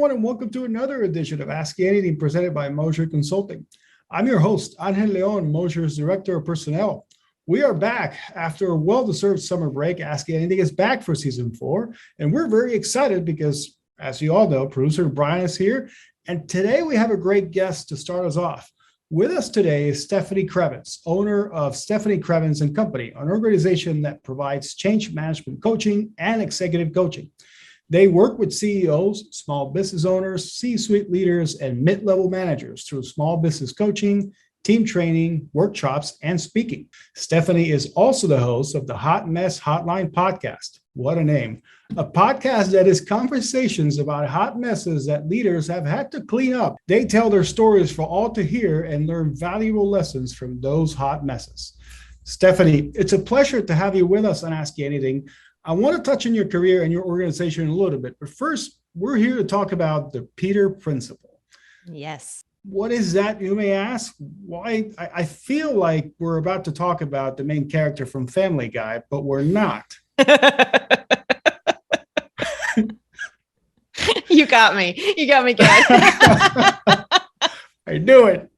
everyone, and welcome to another edition of Ask Anything presented by Mosher Consulting. I'm your host, Angel Leon, Mosher's Director of Personnel. We are back after a well-deserved summer break. Ask Anything is back for season 4, and we're very excited because, as you all know, producer Brian is here, and today we have a great guest to start us off. With us today is Stephanie Krievens, owner of Stephanie Krievens and Company, an organization that provides change management coaching and executive coaching. They work with CEOs, small business owners, C-suite leaders, and mid-level managers through small business coaching, team training, workshops, and speaking. Stephanie is also the host of the Hot Mess Hotline podcast. What a name. A podcast that is conversations about hot messes that leaders have had to clean up. They tell their stories for all to hear and learn valuable lessons from those hot messes. Stephanie, it's a pleasure to have you with us on Ask You Anything. I want to touch on your career and your organization a little bit, but first, we're here to talk about the Peter Principle. Yes. What is that, you may ask? Why? I feel like we're about to talk about the main character from Family Guy, but we're not. You got me. You got me good. I knew it.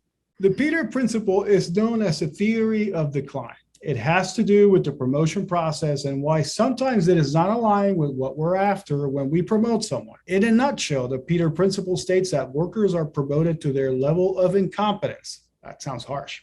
The Peter Principle is known as the theory of decline. It has to do with the promotion process and why sometimes it is not aligned with what we're after when we promote someone. In a nutshell, the Peter Principle states that workers are promoted to their level of incompetence. That sounds harsh.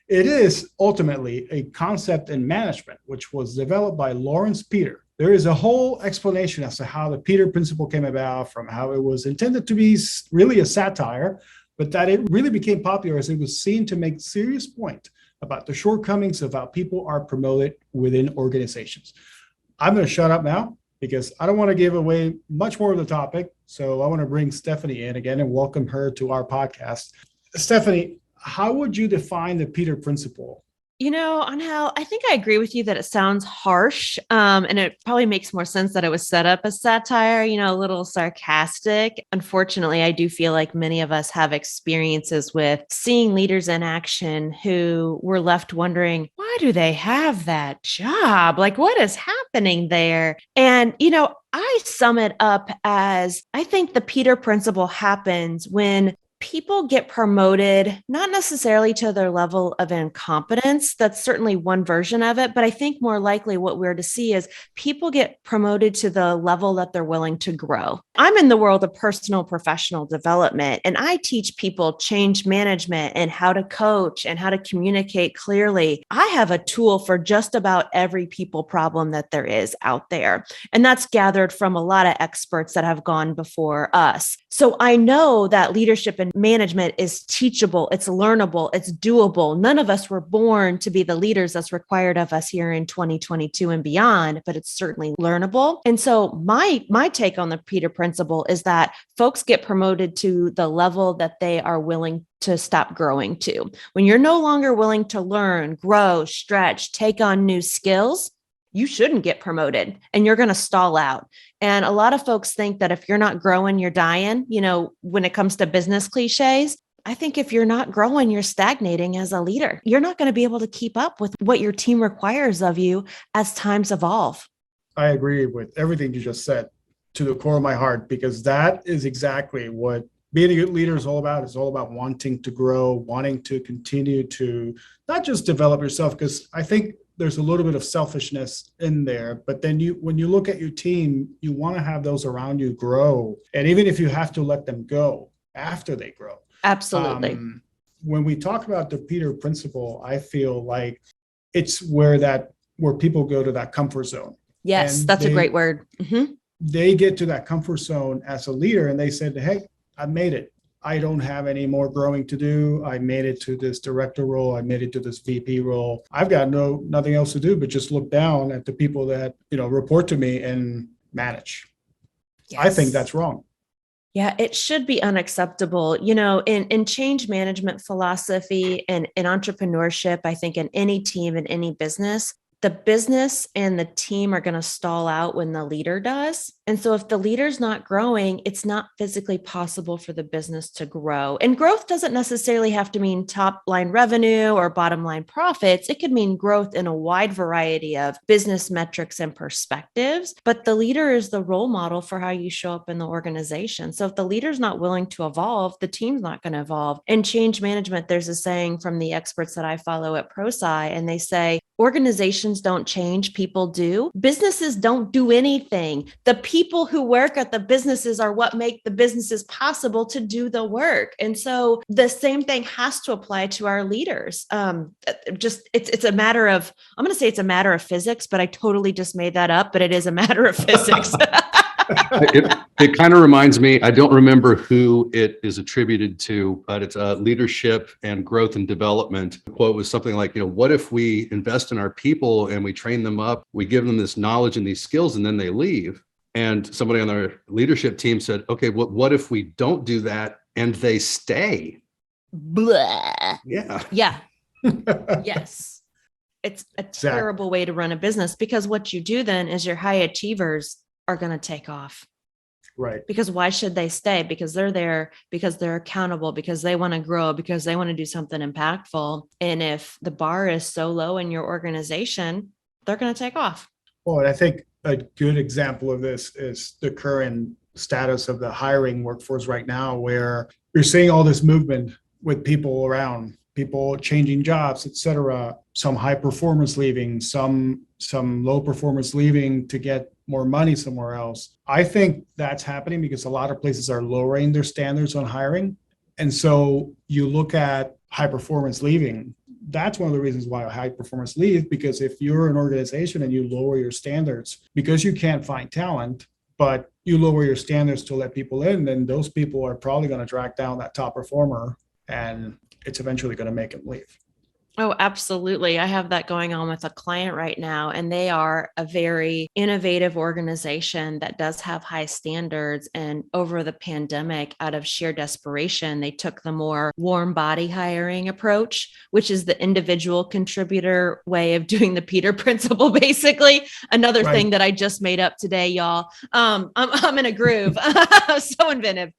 It is ultimately a concept in management, which was developed by Lawrence Peter. There is a whole explanation as to how the Peter Principle came about, from how it was intended to be really a satire, but that it really became popular as it was seen to make serious point about the shortcomings of how people are promoted within organizations. I'm going to shut up now because I don't want to give away much more of the topic. So I want to bring Stephanie in again and welcome her to our podcast. Stephanie, how would you define the Peter Principle? You know, Angel, I think I agree with you that it sounds harsh, and it probably makes more sense that it was set up as satire, a little sarcastic. Unfortunately, I do feel like many of us have experiences with seeing leaders in action who were left wondering, why do they have that job? Like, what is happening there? And, I sum it up as I think the Peter Principle happens when people get promoted, not necessarily to their level of incompetence. That's certainly one version of it. But I think more likely what we're to see is people get promoted to the level that they're willing to grow. I'm in the world of personal professional development, and I teach people change management and how to coach and how to communicate clearly. I have a tool for just about every people problem that there is out there. And that's gathered from a lot of experts that have gone before us. So I know that leadership and management is teachable, it's learnable, it's doable. None of us were born to be the leaders that's required of us here in 2022 and beyond, but it's certainly learnable. And so my take on the Peter Principle is that folks get promoted to the level that they are willing to stop growing to. When you're no longer willing to learn, grow, stretch, take on new skills, you shouldn't get promoted and you're going to stall out. And a lot of folks think that if you're not growing, you're dying. When it comes to business cliches, I think if you're not growing, you're stagnating as a leader. You're not going to be able to keep up with what your team requires of you as times evolve. I agree with everything you just said to the core of my heart, because that is exactly what being a good leader is all about. It's all about wanting to grow, wanting to continue to not just develop yourself, because I think there's a little bit of selfishness in there, but then when you look at your team, you want to have those around you grow. And even if you have to let them go after they grow. Absolutely. When we talk about the Peter Principle, I feel like it's where people go to that comfort zone. Yes, and that's a great word. Mm-hmm. They get to that comfort zone as a leader and they said, hey, I made it. I don't have any more growing to do. I made it to this director role. I made it to this VP role. I've got nothing else to do but just look down at the people that, report to me and manage. Yes. I think that's wrong. Yeah, it should be unacceptable. In change management philosophy and in entrepreneurship, I think in any team, in any business, the business and the team are going to stall out when the leader does. And so if the leader's not growing, it's not physically possible for the business to grow. And growth doesn't necessarily have to mean top line revenue or bottom line profits. It could mean growth in a wide variety of business metrics and perspectives. But the leader is the role model for how you show up in the organization. So if the leader's not willing to evolve, the team's not going to evolve. And change management, there's a saying from the experts that I follow at ProSci, and they say, organizations don't change, people do. Businesses don't do anything. The people who work at the businesses are what make the businesses possible to do the work. And so the same thing has to apply to our leaders. It's a matter of, I'm going to say it's a matter of physics, but I totally just made that up, but it is a matter of physics. It kind of reminds me, I don't remember who it is attributed to, but it's leadership and growth and development. The quote was something like, what if we invest in our people and we train them up, we give them this knowledge and these skills, and then they leave? And somebody on our leadership team said, okay, what if we don't do that and they stay? Blah. Yeah. Yeah. Yes. It's a terrible way to run a business, because what you do then is your high achievers are going to take off. Right. Because why should they stay? Because they're there, because they're accountable, because they want to grow, because they want to do something impactful. And if the bar is so low in your organization, they're going to take off. Well, and I think a good example of this is the current status of the hiring workforce right now, where you're seeing all this movement with people around, people changing jobs, et cetera. Some high performers leaving, some low performers leaving to get more money somewhere else. I think that's happening because a lot of places are lowering their standards on hiring. And so you look at high performance leaving. That's one of the reasons why high performers leave, because if you're an organization and you lower your standards because you can't find talent, but you lower your standards to let people in, then those people are probably going to drag down that top performer, and it's eventually going to make them leave. Oh, absolutely. I have that going on with a client right now, and they are a very innovative organization that does have high standards. And over the pandemic, out of sheer desperation, they took the more warm body hiring approach, which is the individual contributor way of doing the Peter principle, basically. Another thing that I just made up today, y'all. I'm in a groove. So inventive.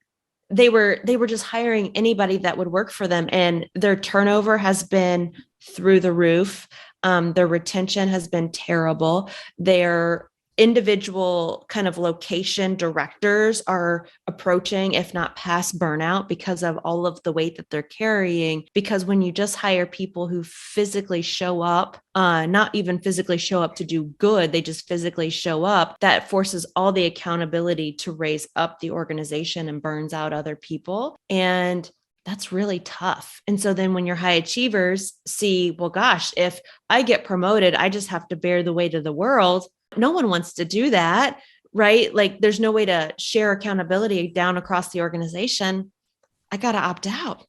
They were just hiring anybody that would work for them, and their turnover has been through the roof. Their retention has been terrible. Their individual kind of location directors are approaching, if not past burnout, because of all of the weight that they're carrying. Because when you just hire people who physically show up, not even physically show up to do good, they just physically show up, that forces all the accountability to raise up the organization and burns out other people. And that's really tough. And so then when your high achievers see, well, gosh, if I get promoted, I just have to bear the weight of the world. No one wants to do that, right? Like there's no way to share accountability down across the organization. I got to opt out.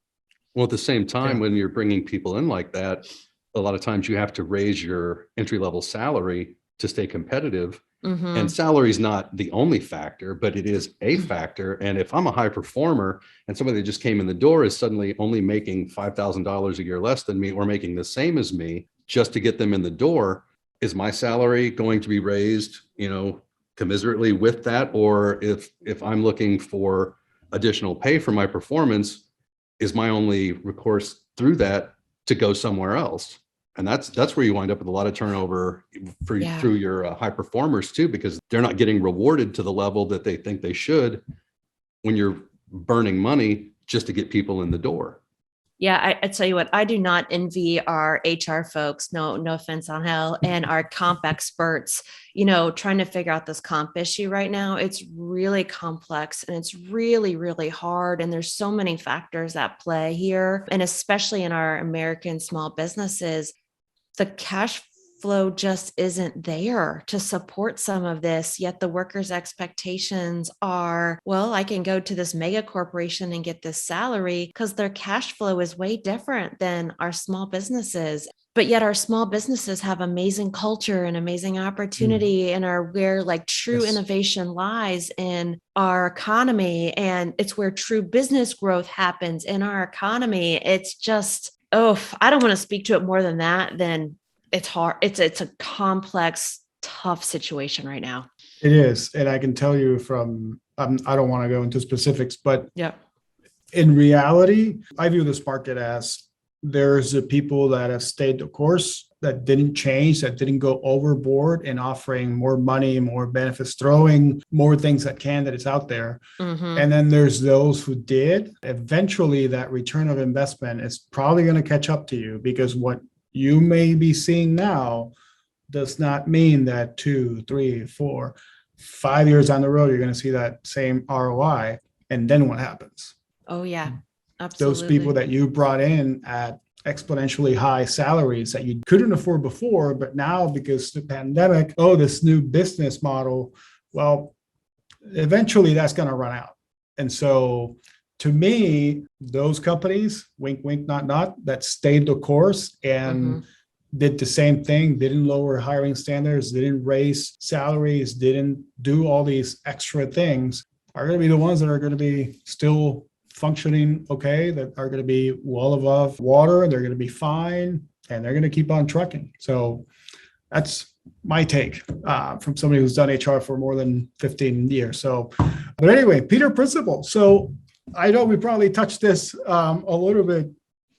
Well, at the same time, when you're bringing people in like that, a lot of times you have to raise your entry-level salary to stay competitive. Mm-hmm. And salary is not the only factor, but it is a factor. And if I'm a high performer and somebody that just came in the door is suddenly only making $5,000 a year less than me, or making the same as me just to get them in the door, is my salary going to be raised, commiserately with that? Or if I'm looking for additional pay for my performance, is my only recourse through that to go somewhere else? And that's where you wind up with a lot of turnover through your high performers too, because they're not getting rewarded to the level that they think they should when you're burning money just to get people in the door. Yeah, I tell you what, I do not envy our HR folks. No offense on hell, and our comp experts, trying to figure out this comp issue right now. It's really complex and it's really, really hard. And there's so many factors at play here. And especially in our American small businesses, the cash flow just isn't there to support some of this. Yet the workers' expectations are, well, I can go to this mega corporation and get this salary, because their cash flow is way different than our small businesses. But yet our small businesses have amazing culture and amazing opportunity and are where true innovation lies in our economy. And it's where true business growth happens in our economy. It's just, I don't want to speak to it more than that. Then it's hard. It's a complex, tough situation right now. It is. And I can tell you from, I don't want to go into specifics, but Yeah. in reality, I view this market as there's the people that have stayed the course, that didn't change, that didn't go overboard in offering more money, more benefits, throwing more things at candidates out there. Mm-hmm. And then there's those who did. Eventually, that return of investment is probably going to catch up to you, because what you may be seeing now does not mean that 2, 3, 4, 5 years down the road, you're going to see that same ROI. And then what happens? Oh, yeah, absolutely. Those people that you brought in at exponentially high salaries that you couldn't afford before, but now because the pandemic, this new business model, well, eventually that's going to run out. And so to me, those companies, wink, wink, not, that stayed the course and did the same thing, didn't lower hiring standards, didn't raise salaries, didn't do all these extra things, are going to be the ones that are going to be still functioning okay, that are going to be well above water, they're going to be fine, and they're going to keep on trucking. So that's my take from somebody who's done HR for more than 15 years. So, but anyway, Peter Principle. So I know we probably touched this a little bit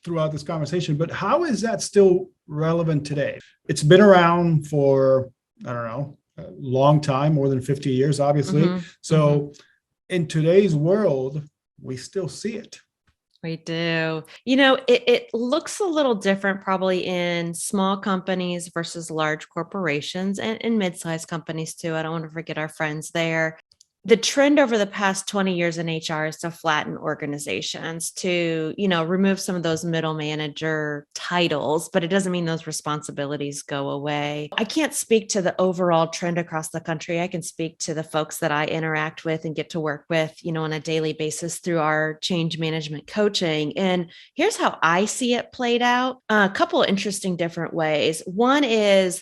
throughout this conversation, but how is that still relevant today? It's been around for, I don't know, a long time, more than 50 years, obviously. So in today's world, we still see it. We do. It looks a little different probably in small companies versus large corporations and mid-sized companies too. I don't want to forget our friends there. The trend over the past 20 years in HR is to flatten organizations, to, remove some of those middle manager titles, but it doesn't mean those responsibilities go away. I can't speak to the overall trend across the country. I can speak to the folks that I interact with and get to work with, on a daily basis through our change management coaching. And here's how I see it played out. A couple of interesting different ways. One is,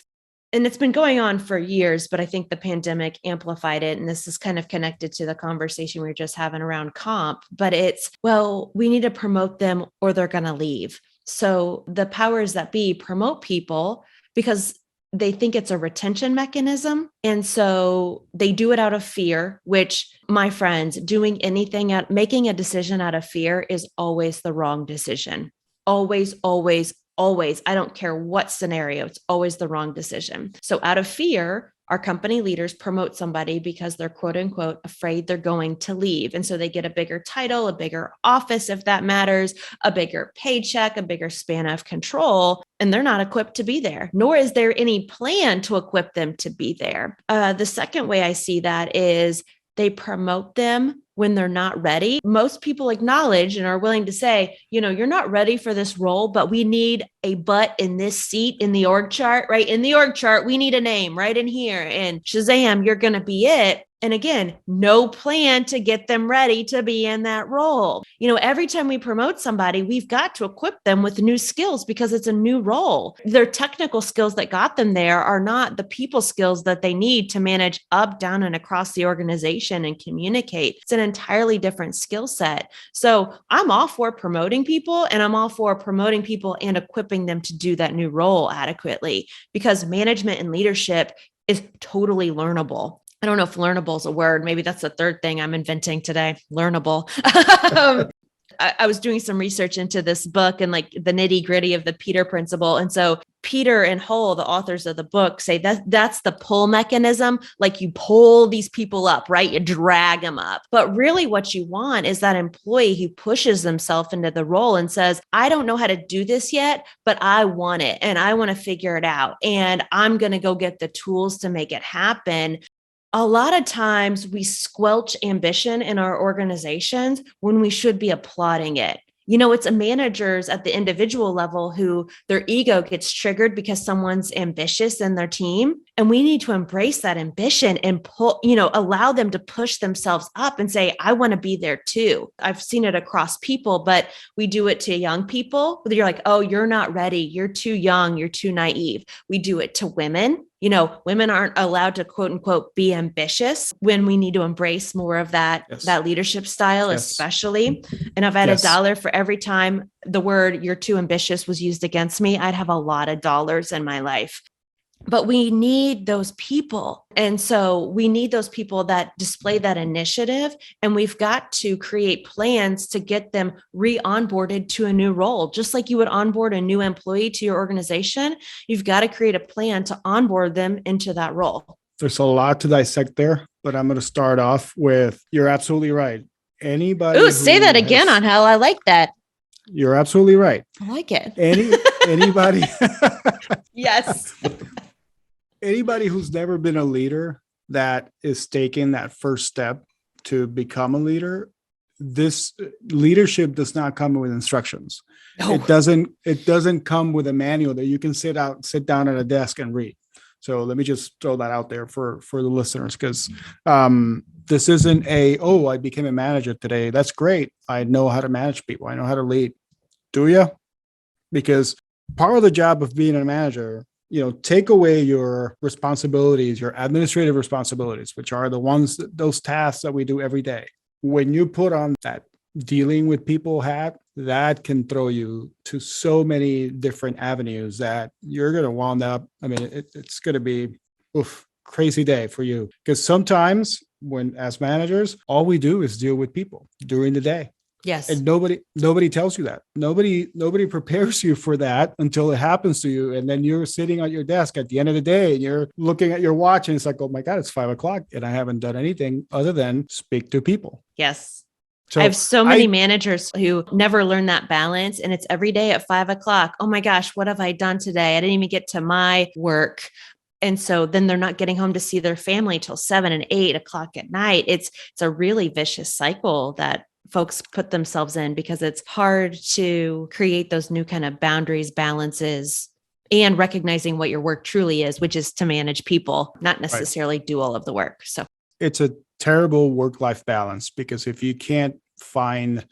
and it's been going on for years, but I think the pandemic amplified it. And this is kind of connected to the conversation we were just having around comp, but it's, we need to promote them or they're going to leave. So the powers that be promote people because they think it's a retention mechanism. And so they do it out of fear, which, my friends, making a decision out of fear is always the wrong decision. Always, always, always. I don't care what scenario, it's always the wrong decision. So out of fear, our company leaders promote somebody because they're quote unquote afraid they're going to leave. And so they get a bigger title, a bigger office, if that matters, a bigger paycheck, a bigger span of control, and they're not equipped to be there, nor is there any plan to equip them to be there. The second way I see that is they promote them when they're not ready. Most people acknowledge and are willing to say, you're not ready for this role, but we need a butt in this seat in the org chart, right? In the org chart, we need a name right in here. And Shazam, you're going to be it. And again, no plan to get them ready to be in that role. Every time we promote somebody, we've got to equip them with new skills because it's a new role. Their technical skills that got them there are not the people skills that they need to manage up, down, and across the organization and communicate. It's an entirely different skill set. So I'm all for promoting people, and I'm all for promoting people and equipping them to do that new role adequately, because management and leadership is totally learnable. I don't know if learnable is a word. Maybe that's the third thing I'm inventing today. Learnable. I was doing some research into this book and like the nitty gritty of the Peter Principle. And so Peter and Hull, the authors of the book, say that's the pull mechanism. Like you pull these people up, right? You drag them up. But really what you want is that employee who pushes themselves into the role and says, I don't know how to do this yet, but I want it and I want to figure it out. And I'm going to go get the tools to make it happen. A lot of times we squelch ambition in our organizations when we should be applauding it. It's managers at the individual level who their ego gets triggered because someone's ambitious in their team. And we need to embrace that ambition and allow them to push themselves up and say, I want to be there too. I've seen it across people, but we do it to young people. You're like, oh, you're not ready. You're too young. You're too naive. We do it to women. Women aren't allowed to quote unquote be ambitious when we need to embrace more of that, that leadership style, especially. And if I had $1 for every time the word you're too ambitious was used against me, I'd have a lot of dollars in my life. But we need those people. And so we need those people that display that initiative. And we've got to create plans to get them re-onboarded to a new role. Just like you would onboard a new employee to your organization, you've got to create a plan to onboard them into that role. There's a lot to dissect there, but I'm going to start off with, you're absolutely right. Anybody. Ooh, say that again, Angel. I like that. You're absolutely right. I like it. Anybody. Yes. Anybody who's never been a leader that is taking that first step to become a leader, this leadership does not come with instructions. No. It doesn't come with a manual that you can sit down at a desk and read. So let me just throw that out there for the listeners, because this isn't I became a manager today. That's great. I know how to manage people. I know how to lead. Do you? Because part of the job of being a manager, take away your responsibilities, your administrative responsibilities, which are those tasks that we do every day. When you put on that dealing with people hat, that can throw you to so many different avenues that you're going to wind up. I mean, it's going to be crazy day for you, because sometimes as managers, all we do is deal with people during the day. Yes. And nobody tells you that. Nobody prepares you for that until it happens to you. And then you're sitting at your desk at the end of the day and you're looking at your watch and it's like, oh my God, it's 5:00 and I haven't done anything other than speak to people. Yes. So I have so many managers who never learn that balance, and it's every day at 5:00. Oh my gosh, what have I done today? I didn't even get to my work. And so then they're not getting home to see their family till 7 and 8 o'clock at night. It's a really vicious cycle that folks put themselves in, because it's hard to create those new kind of boundaries, balances, and recognizing what your work truly is, which is to manage people, not necessarily do all of the work. So it's a terrible work-life balance, because if you can't find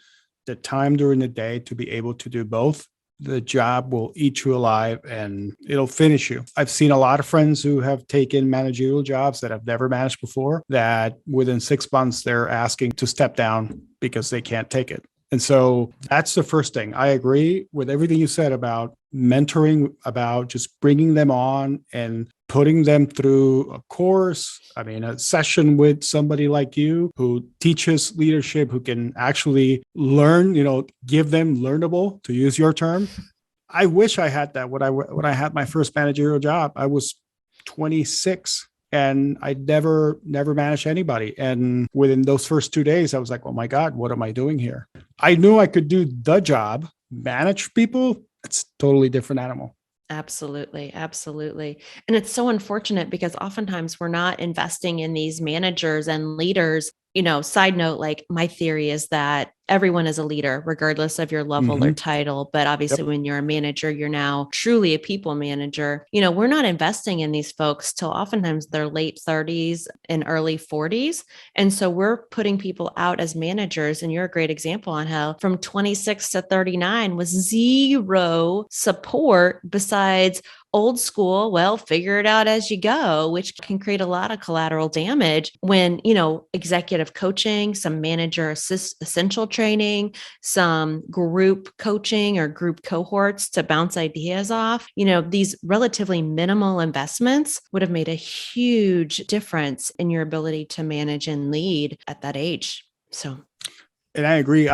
the time during the day to be able to do both, the job will eat you alive and it'll finish you. I've seen a lot of friends who have taken managerial jobs that have never managed before, that within 6 months, they're asking to step down because they can't take it. And so that's the first thing. I agree with everything you said about mentoring, about just bringing them on and putting them through a course. I mean, a session with somebody like you who teaches leadership, who can actually learn, give them learnable, to use your term. I wish I had that when I had my first managerial job. I was 26. And I never managed anybody. And within those first 2 days, I was like, oh my God, what am I doing here? I knew I could do the job. Manage people, it's a totally different animal. Absolutely. Absolutely. And it's so unfortunate, because oftentimes we're not investing in these managers and leaders. Side note, like, my theory is that everyone is a leader, regardless of your level or title. But obviously, when you're a manager, you're now truly a people manager. We're not investing in these folks till oftentimes their late 30s and early 40s. And so we're putting people out as managers. And you're a great example on how from 26 to 39 was zero support besides old school, well, figure it out as you go, which can create a lot of collateral damage when, executive coaching, some manager essential training, some group coaching or group cohorts to bounce ideas off. These relatively minimal investments would have made a huge difference in your ability to manage and lead at that age. So, and I agree.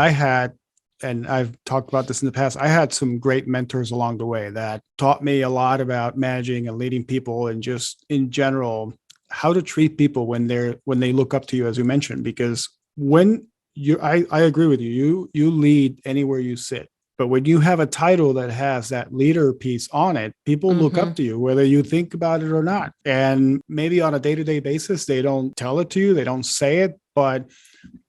And I've talked about this in the past, I had some great mentors along the way that taught me a lot about managing and leading people, and just in general, how to treat people when they look up to you, as you mentioned, because I agree with you, you lead anywhere you sit. But when you have a title that has that leader piece on it, people look up to you, whether you think about it or not. And maybe on a day-to-day basis, they don't tell it to you, they don't say it, but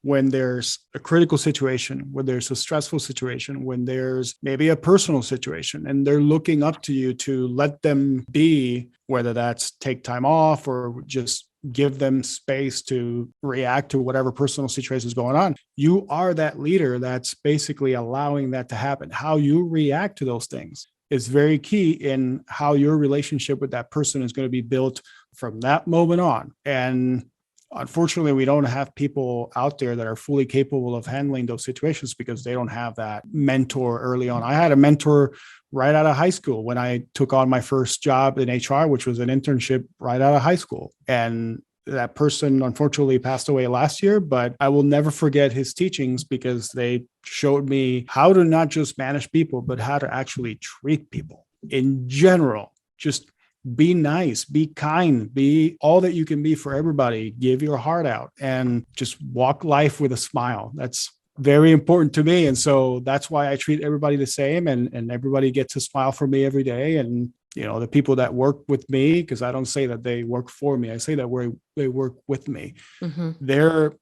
when there's a critical situation, when there's a stressful situation, when there's maybe a personal situation, and they're looking up to you to let them be, whether that's take time off or just give them space to react to whatever personal situation is going on. You are that leader that's basically allowing that to happen. How you react to those things is very key in how your relationship with that person is going to be built from that moment on. And unfortunately, we don't have people out there that are fully capable of handling those situations because they don't have that mentor early on. I had a mentor right out of high school when I took on my first job in HR, which was an internship right out of high school. And that person unfortunately passed away last year, but I will never forget his teachings because they showed me how to not just manage people, but how to actually treat people in general. Just be nice, be kind, be all that you can be for everybody, give your heart out, and just walk life with a smile. That's very important to me. And so that's why I treat everybody the same, and everybody gets a smile from me every day. And the people that work with me, because I don't say that they work for me, I say that they work with me. Mm-hmm. They're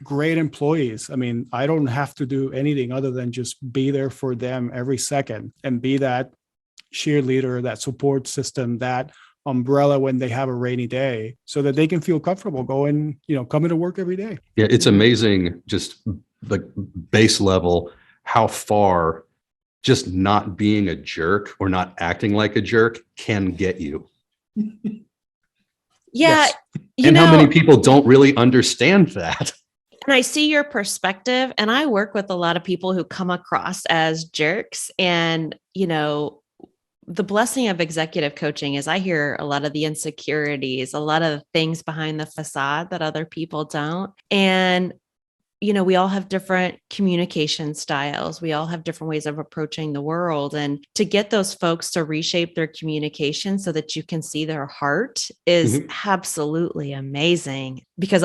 great employees. I mean, I don't have to do anything other than just be there for them every second and be that cheerleader, that support system, that umbrella when they have a rainy day, so that they can feel comfortable coming to work every day. Yeah, it's amazing, just like base level, how far just not being a jerk or not acting like a jerk can get you. Yeah. Yes. How many people don't really understand that? And I see your perspective, and I work with a lot of people who come across as jerks. And, the blessing of executive coaching is I hear a lot of the insecurities, a lot of things behind the facade that other people don't. And we all have different communication styles. We all have different ways of approaching the world. And to get those folks to reshape their communication so that you can see their heart is absolutely amazing, because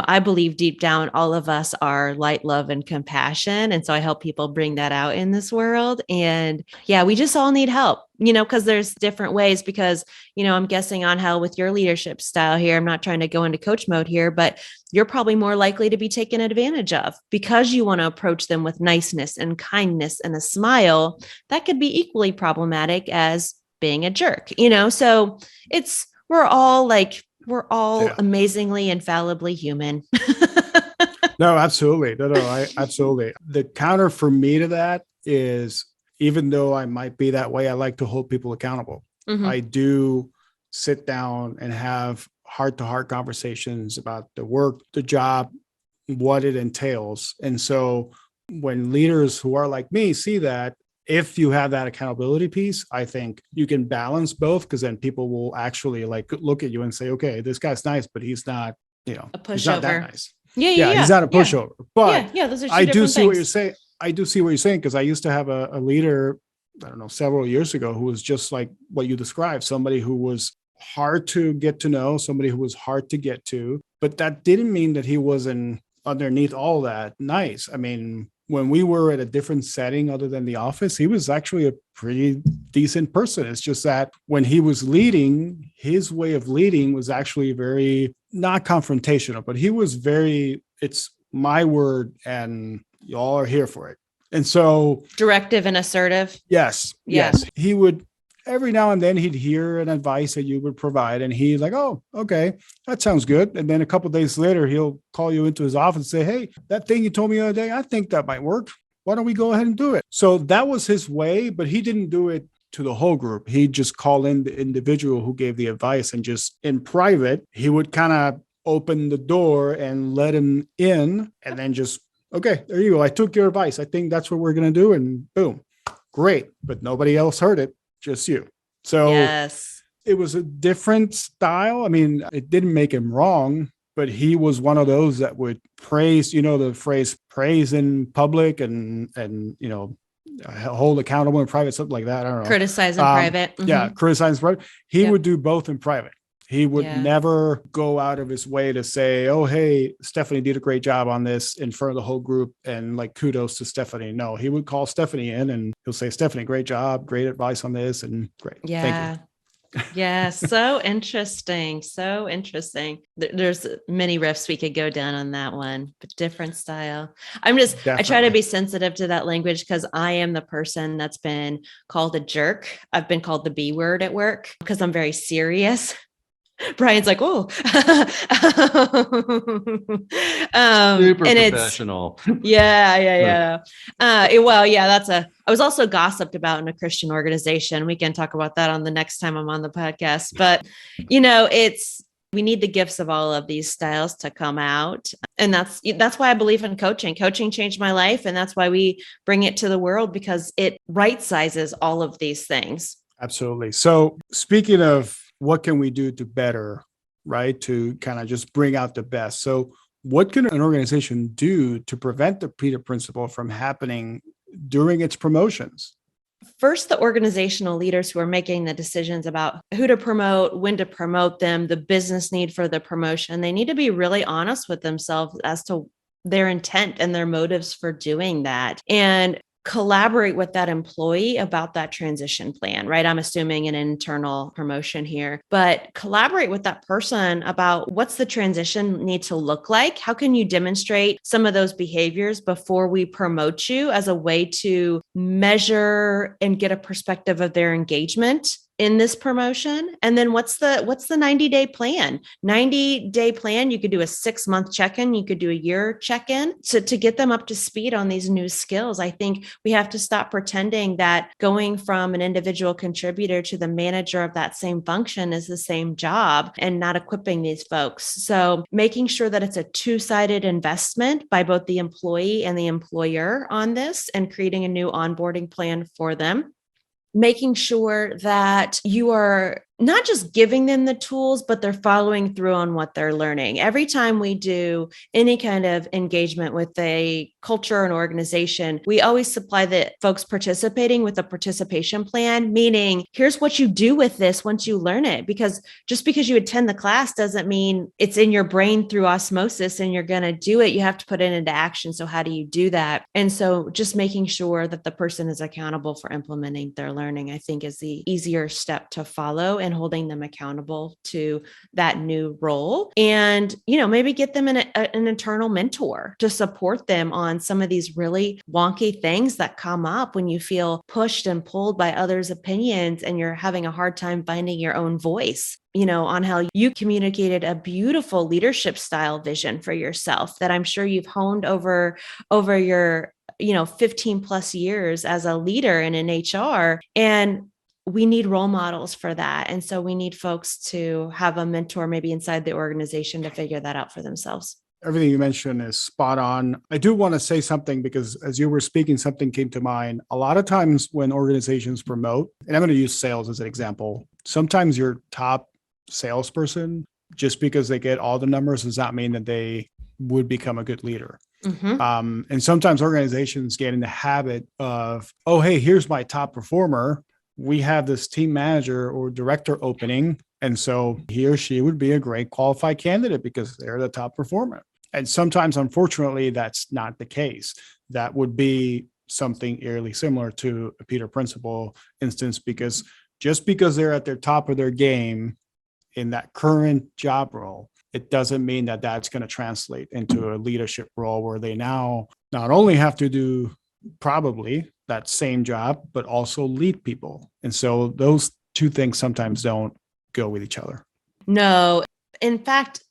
I believe deep down, all of us are light, love, and compassion. And so I help people bring that out in this world. And yeah, we just all need help, because there's different ways, because, I'm guessing on how with your leadership style here, I'm not trying to go into coach mode here, but you're probably more likely to be taken advantage of because you want to approach them with niceness and kindness and a smile. That could be equally problematic as being a jerk, so we're all amazingly, infallibly human. No, absolutely. Absolutely. The counter for me to that is, even though I might be that way, I like to hold people accountable. Mm-hmm. I do sit down and have heart-to-heart conversations about the work, the job, what it entails. And so when leaders who are like me see that, if you have that accountability piece, I think you can balance both, because then people will actually look at you and say, okay, this guy's nice, but he's not, a pushover. He's not that nice. Yeah. He's not a pushover. Yeah. But those are two I do see things. what you're saying. I do see what you're saying, because I used to have a leader, I don't know, several years ago, who was just like what you described, somebody who was hard to get to know, somebody who was hard to get to, but that didn't mean that he wasn't underneath all that nice. I mean, when we were at a different setting other than the office, he was actually a pretty decent person. It's just that when he was leading, his way of leading was actually very not confrontational, but he was very, it's my word and y'all are here for it. And so directive and assertive. Yes. Yeah. Yes. He would, every now and then he'd hear an advice that you would provide, and he's like, oh, okay, that sounds good. And then a couple of days later, he'll call you into his office and say, hey, that thing you told me the other day, I think that might work. Why don't we go ahead and do it? So that was his way, but he didn't do it to the whole group. He'd just call in the individual who gave the advice, and just in private, he would kind of open the door and let him in, and then just, okay, there you go. I took your advice. I think that's what we're going to do. And boom, great. But nobody else heard it. Just you. So yes. It was a different style. I mean, it didn't make him wrong, but he was one of those that would praise, the phrase praise in public and hold accountable in private, something like that. I don't know. Criticize in private. Mm-hmm. Yeah. Criticize in private. He would do both in private. He would never go out of his way to say, oh, hey, Stephanie did a great job on this in front of the whole group, and kudos to Stephanie. No, he would call Stephanie in and he'll say, Stephanie, great job, great advice on this, and great. Yeah. Thank you. Yeah. So interesting. So interesting. There's many riffs we could go down on that one, but different style. I try to be sensitive to that language, because I am the person that's been called a jerk. I've been called the B word at work because I'm very serious. Brian's like, oh, super and professional. Yeah. I was also gossiped about in a Christian organization. We can talk about that on the next time I'm on the podcast, but We need the gifts of all of these styles to come out. And that's why I believe in coaching. Coaching changed my life. And that's why we bring it to the world, because it right sizes all of these things. Absolutely. So speaking of what can we do to better, right, to kind of just bring out the best. So what can an organization do to prevent the Peter Principle from happening during its promotions? First, the organizational leaders who are making the decisions about who to promote, when to promote them, the business need for the promotion, they need to be really honest with themselves as to their intent and their motives for doing that. And collaborate with that employee about that transition plan, right? I'm assuming an internal promotion here, but collaborate with that person about what's the transition need to look like? How can you demonstrate some of those behaviors before we promote you as a way to measure and get a perspective of their engagement in this promotion? And then what's the 90-day plan? 90-day plan, you could do a 6-month check-in, you could do a year check-in. So to get them up to speed on these new skills, I think we have to stop pretending that going from an individual contributor to the manager of that same function is the same job, and not equipping these folks. So making sure that it's a two-sided investment by both the employee and the employer on this, and creating a new onboarding plan for them. Making sure that you are not just giving them the tools, but they're following through on what they're learning. Every time we do any kind of engagement with a culture or an organization, we always supply the folks participating with a participation plan, meaning here's what you do with this once you learn it. Because just because you attend the class doesn't mean it's in your brain through osmosis and you're going to do it. You have to put it into action. So how do you do that? And so just making sure that the person is accountable for implementing their learning, I think, is the easier step to follow, and holding them accountable to that new role. And, maybe get them an internal mentor to support them on some of these really wonky things that come up when you feel pushed and pulled by others' opinions and you're having a hard time finding your own voice. On how you communicated a beautiful leadership style vision for yourself that I'm sure you've honed over your 15 plus years as a leader and in HR. And we need role models for that. And so we need folks to have a mentor maybe inside the organization to figure that out for themselves. Everything you mentioned is spot on. I do want to say something, because as you were speaking, something came to mind. A lot of times when organizations promote, and I'm going to use sales as an example, sometimes your top salesperson, just because they get all the numbers, does not mean that they would become a good leader. Mm-hmm. And sometimes organizations get in the habit of, oh, hey, here's my top performer. We have this team manager or director opening. And so he or she would be a great qualified candidate because they're the top performer. And sometimes, unfortunately, that's not the case. That would be something eerily similar to a Peter Principle instance, because just because they're at their top of their game in that current job role, it doesn't mean that that's going to translate into a leadership role where they now not only have to do probably that same job, but also lead people. And so those two things sometimes don't go with each other. No, in fact,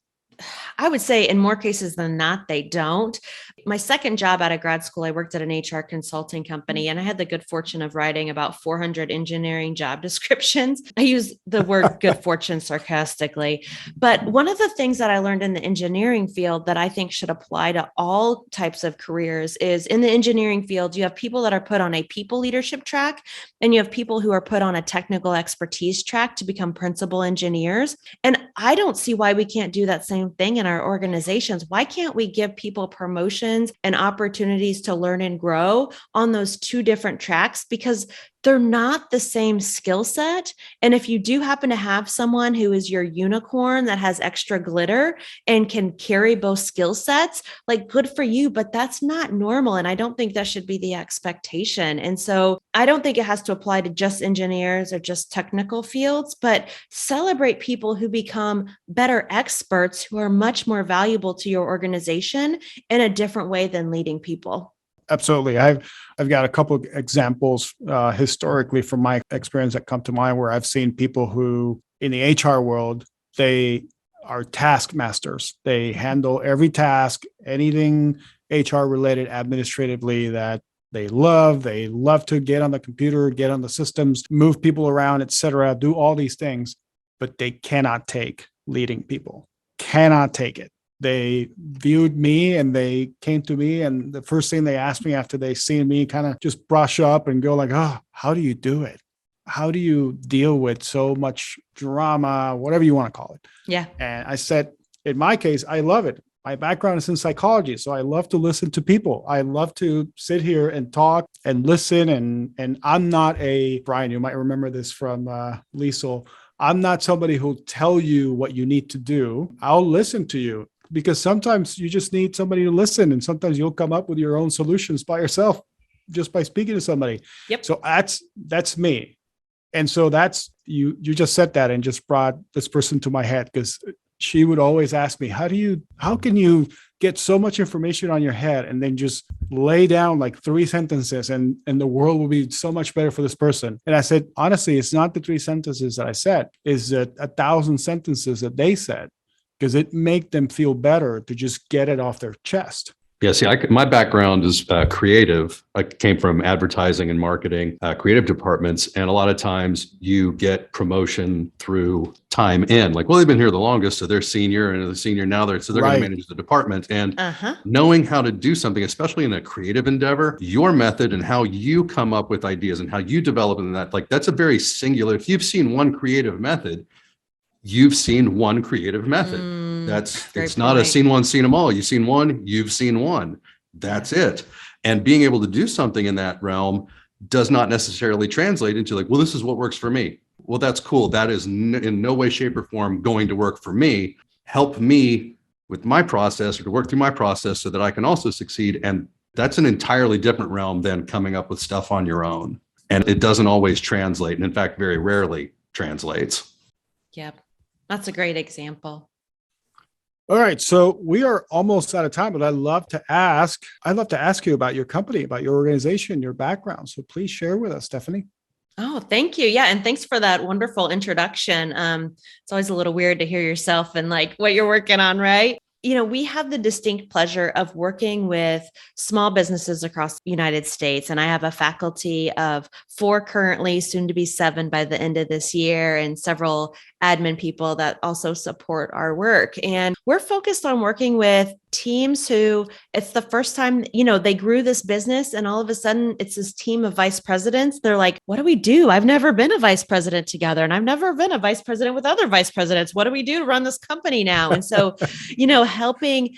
I would say in more cases than not, they don't. My second job out of grad school, I worked at an HR consulting company, and I had the good fortune of writing about 400 engineering job descriptions. I use the word good fortune sarcastically. But one of the things that I learned in the engineering field that I think should apply to all types of careers is, in the engineering field, you have people that are put on a people leadership track, and you have people who are put on a technical expertise track to become principal engineers. And I don't see why we can't do that same thing in our organizations. Why can't we give people promotions and opportunities to learn and grow on those two different tracks? Because they're not the same skill set. And if you do happen to have someone who is your unicorn that has extra glitter and can carry both skill sets, like, good for you, but that's not normal. And I don't think that should be the expectation. And so I don't think it has to apply to just engineers or just technical fields, but celebrate people who become better experts who are much more valuable to your organization in a different way than leading people. Absolutely. I've got a couple of examples historically from my experience that come to mind, where I've seen people who in the HR world, they are taskmasters. They handle every task, anything HR related administratively that they love. They love to get on the computer, get on the systems, move people around, et cetera, do all these things, but they cannot take leading people. Cannot take it. They viewed me and they came to me, and the first thing they asked me after they seen me kind of just brush up and go like, oh, how do you do it? How do you deal with so much drama, whatever you want to call it? Yeah. And I said, in my case, I love it. My background is in psychology, so I love to listen to people. I love to sit here and talk and listen. And I'm not a, Brian, you might remember this from Liesel. I'm not somebody who'll tell you what you need to do. I'll listen to you, because sometimes you just need somebody to listen, and sometimes you'll come up with your own solutions by yourself just by speaking to somebody. Yep. So that's me. And so that's, you just said that and just brought this person to my head, because she would always ask me, how can you get so much information on your head and then just lay down like 3 sentences and the world will be so much better for this person? And I said, honestly, it's not the 3 sentences that I said, it's 1,000 sentences that they said, because it make them feel better to just get it off their chest. Yeah, see, my background is creative. I came from advertising and marketing, creative departments. And a lot of times you get promotion through time in. Like, well, they've been here the longest, so they're senior, and the senior now they're going to manage the department. And knowing how to do something, especially in a creative endeavor, your method and how you come up with ideas and how you develop in that, like, that's a very singular. If you've seen one creative method, you've seen one creative method. It's not a seen one, seen them all. You've seen one, you've seen one. That's it. And being able to do something in that realm does not necessarily translate into like, well, this is what works for me. Well, that's cool. That is in no way, shape, or form going to work for me. Help me with my process, or to work through my process so that I can also succeed. And that's an entirely different realm than coming up with stuff on your own. And it doesn't always translate. And in fact, very rarely translates. Yep. That's a great example. All right. So we are almost out of time, but I'd love to ask you about your company, about your organization, your background. So please share with us, Stephanie. Oh, thank you. Yeah. And thanks for that wonderful introduction. It's always a little weird to hear yourself and like what you're working on, right? We have the distinct pleasure of working with small businesses across the United States. And I have a faculty of 4 currently, soon to be 7 by the end of this year, and several admin people that also support our work. And we're focused on working with teams who it's the first time, they grew this business, and all of a sudden it's this team of vice presidents. They're like, what do we do? I've never been a vice president together, and I've never been a vice president with other vice presidents. What do we do to run this company now? And so, helping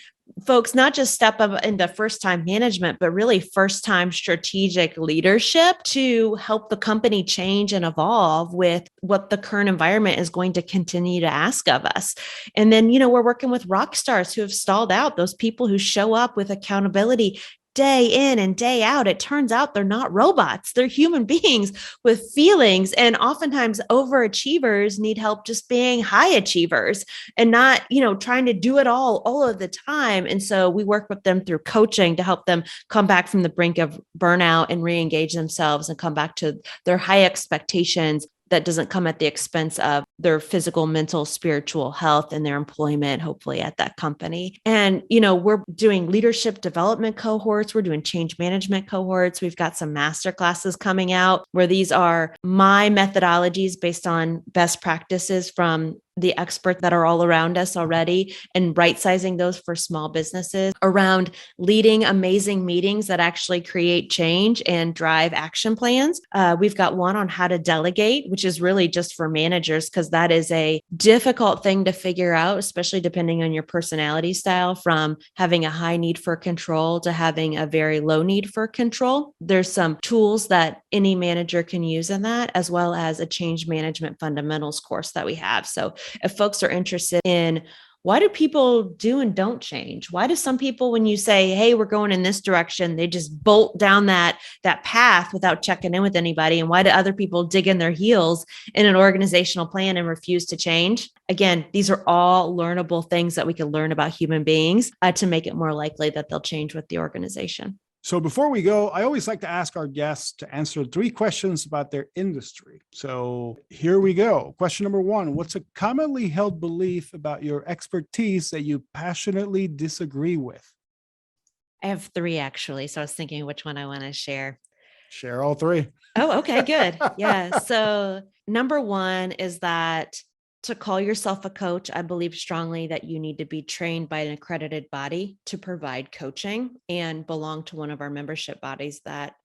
folks not just step up into first-time management, but really first-time strategic leadership to help the company change and evolve with what the current environment is going to continue to ask of us. And then, we're working with rock stars who have stalled out, those people who show up with accountability day in and day out. It turns out they're not robots. They're human beings with feelings. And oftentimes overachievers need help just being high achievers and not, trying to do it all of the time. And so we work with them through coaching to help them come back from the brink of burnout and re-engage themselves and come back to their high expectations that doesn't come at the expense of their physical, mental, spiritual health and their employment, hopefully at that company. And, we're doing leadership development cohorts. We're doing change management cohorts. We've got some master classes coming out where these are my methodologies based on best practices from the experts that are all around us already, and right-sizing those for small businesses around leading amazing meetings that actually create change and drive action plans. We've got one on how to delegate, which is really just for managers, because that is a difficult thing to figure out, especially depending on your personality style, from having a high need for control to having a very low need for control. There's some tools that any manager can use in that, as well as a change management fundamentals course that we have. So if folks are interested in why do people do and don't change? Why do some people, when you say, hey, we're going in this direction, they just bolt down that path without checking in with anybody? And why do other people dig in their heels in an organizational plan and refuse to change? Again, these are all learnable things that we can learn about human beings to make it more likely that they'll change with the organization. So before we go, I always like to ask our guests to answer 3 questions about their industry. So here we go. Question number 1, what's a commonly held belief about your expertise that you passionately disagree with? I have 3 actually. So I was thinking which one I want to share. Share all 3. Oh, okay, good. Yeah. So number 1 is that to call yourself a coach, I believe strongly that you need to be trained by an accredited body to provide coaching and belong to one of our membership bodies that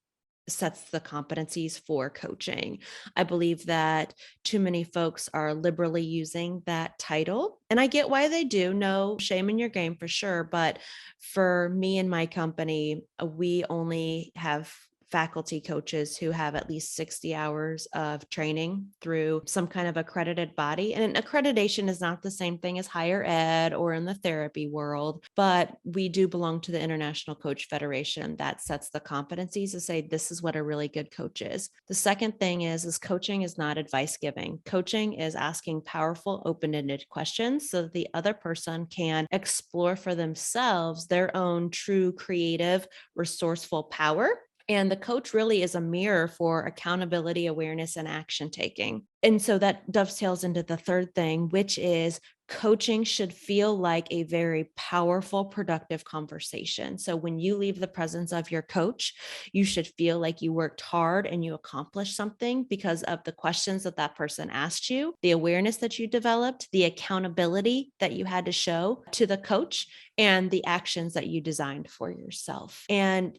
sets the competencies for coaching. I believe that too many folks are liberally using that title, and I get why they do. No shame in your game for sure. But for me and my company, we only have faculty coaches who have at least 60 hours of training through some kind of accredited body. And accreditation is not the same thing as higher ed or in the therapy world, but we do belong to the International Coach Federation that sets the competencies to say, this is what a really good coach is. The second thing is coaching is not advice giving. Coaching is asking powerful, open-ended questions so that the other person can explore for themselves their own true creative, resourceful power. And the coach really is a mirror for accountability, awareness, and action taking. And so that dovetails into the third thing, which is coaching should feel like a very powerful, productive conversation. So when you leave the presence of your coach, you should feel like you worked hard and you accomplished something because of the questions that that person asked you, the awareness that you developed, the accountability that you had to show to the coach, and the actions that you designed for yourself. And,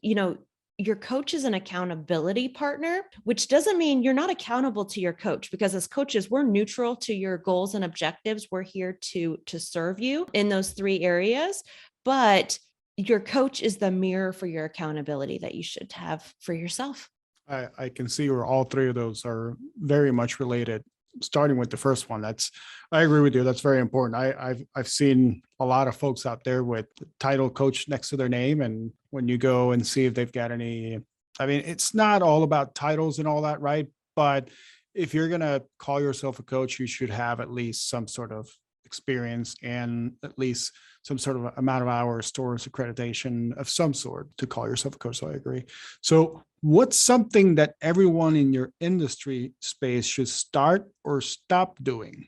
your coach is an accountability partner, which doesn't mean you're not accountable to your coach, because as coaches, we're neutral to your goals and objectives. We're here to serve you in those three areas, but your coach is the mirror for your accountability that you should have for yourself. I can see where all three of those are very much related. Starting with the first one, I agree with you. That's very important. I've seen a lot of folks out there with the title coach next to their name, and when you go and see if they've got any, it's not all about titles and all that, right? But if you're gonna call yourself a coach, you should have at least some sort of experience and at least some sort of amount of hours towards accreditation of some sort to call yourself a coach. So I agree. So what's something that everyone in your industry space should start or stop doing?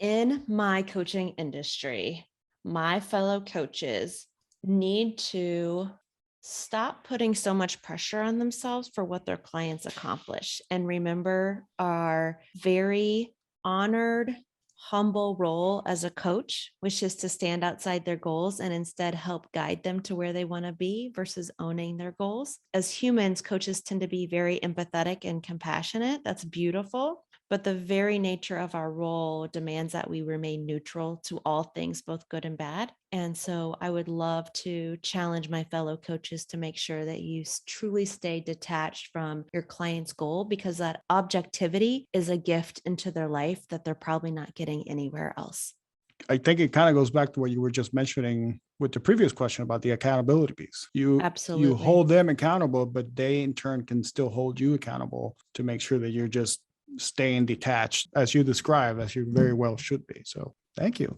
In my coaching industry, my fellow coaches need to stop putting so much pressure on themselves for what their clients accomplish, and remember our very honored, humble role as a coach, which is to stand outside their goals and instead help guide them to where they want to be versus owning their goals. As humans, coaches tend to be very empathetic and compassionate. That's beautiful. But the very nature of our role demands that we remain neutral to all things, both good and bad. And so I would love to challenge my fellow coaches to make sure that you truly stay detached from your client's goal, because that objectivity is a gift into their life that they're probably not getting anywhere else. I think it kind of goes back to what you were just mentioning with the previous question about the accountability piece. Absolutely. You hold them accountable, but they in turn can still hold you accountable to make sure that you're just staying detached as you describe, as you very well should be. So thank you.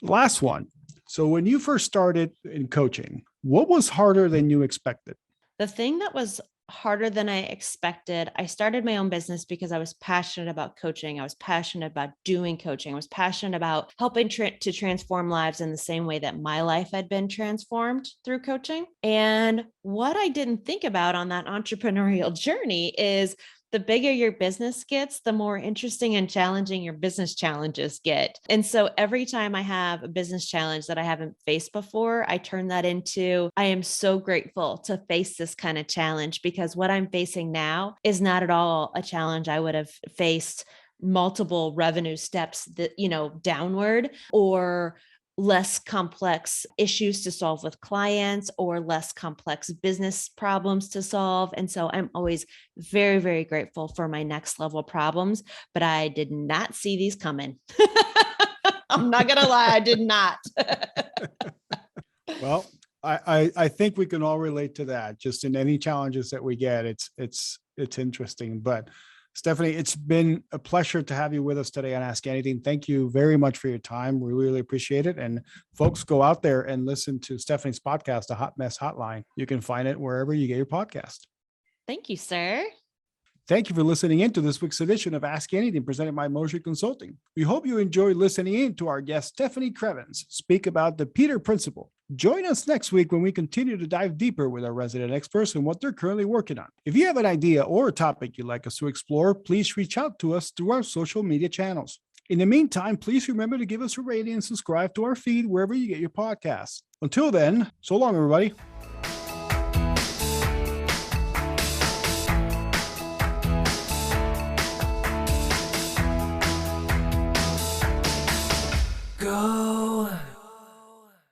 Last one. So when you first started in coaching, what was harder than you expected? The thing that was harder than I expected, I started my own business because I was passionate about coaching. I was passionate about doing coaching. I was passionate about helping to transform lives in the same way that my life had been transformed through coaching. And what I didn't think about on that entrepreneurial journey is the bigger your business gets, the more interesting and challenging your business challenges get. And so every time I have a business challenge that I haven't faced before, I turn that into, I am so grateful to face this kind of challenge, because what I'm facing now is not at all a challenge I would have faced multiple revenue steps that, downward, or less complex issues to solve with clients, or less complex business problems to solve. And so I'm always very, very grateful for my next level problems, but I did not see these coming. I'm not going to lie, I did not. Well, I think we can all relate to that. Just in any challenges that we get, it's interesting. But Stephanie, it's been a pleasure to have you with us today on Ask Anything. Thank you very much for your time. We really appreciate it. And folks, go out there and listen to Stephanie's podcast, The Hot Mess Hotline. You can find it wherever you get your podcast. Thank you, sir. Thank you for listening in to this week's edition of Ask Anything presented by Mosher Consulting. We hope you enjoyed listening in to our guest, Stephanie Krievens, speak about the Peter Principle. Join us next week when we continue to dive deeper with our resident experts and what they're currently working on. If you have an idea or a topic you'd like us to explore, please reach out to us through our social media channels. In the meantime, please remember to give us a rating and subscribe to our feed wherever you get your podcasts. Until then, so long, everybody.